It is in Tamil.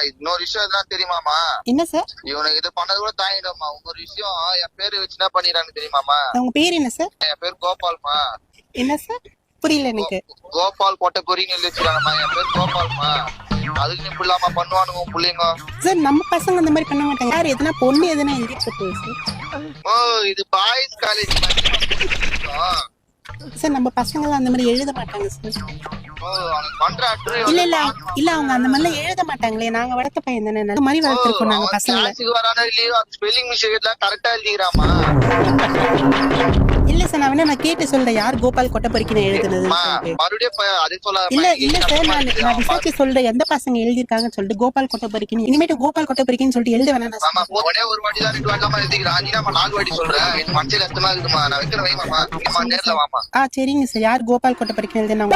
இன்னொரு விஷயம் எதுனா தெரியுமாமா? என்ன சார்? இவனுக்கு இது பண்ணது கூட தாங்கிடும்மா. ஒரு விஷயம் என் பேரு வச்சு என்ன பண்ணிடுறான்னு தெரியுமாமா? உங்க பேர் என்ன சார்? என் பேர் கோபால்மா. என்ன சார்? புரியல எனக்கு. கோபால் கோட்டை பொறின்னு எழுதி வச்சுக்காங்கம்மா. என் பேர் கோபால்மா. அதுக்கு நீ இல்லாம பண்ணுவானுங்க பிள்ளைங்க. சார் நம்ம பசங்க அந்த மாதிரி பண்ண மாட்டாங்க. யார் எதுனா பொண்ணு எதுனா எழுதிட்டு போகுது ஓ, இது பாய்ஸ் காலேஜ். சார். நம்ம பசங்க எல்லாம் அந்த மாதிரி எழுத மாட்டாங்க சார். இல்ல இல்ல இல்ல அவங்க அந்த மாதிரி எழுத மாட்டாங்களே. நாங்க வளர்த்த பையன் தானே, அந்த மாதிரி வளர்த்துருக்கோம் நாங்க பசங்க. ஸ்பெல்லிங் மிஸ்டேக் கரெக்டா எழுதிக்கிறாமா? இல்ல சார், நான் வேணா நான் கேட்டு சொல்றேன் யார் கோபால் கொட்டப்பறிக்கணும் எழுதுனது. இல்ல இல்ல சார், நான் விசாரிச்சு சொல்றேன் எந்த பசங்க எழுதிருக்காங்கன்னு சொல்லிட்டு. கோபால் கொட்டப்பறிக்கணும் இனிமேட்டு கோபால் கொட்டப்பறிக்கன்னு சொல்லிட்டு எழுத வேணாம். ஒரு வாட்டி தான் 2 வாட்டி எழுதிக்கிறான். 4 வாட்டி சொல்றேன். இது மனசுல கஷ்டமா இருக்குமா? நான் வைக்கிற வைமாமா. நேர்ல வாமா. சரிங்க சார். யார் கோபால் கொட்டப்பறிக்கணும் எழுதுனா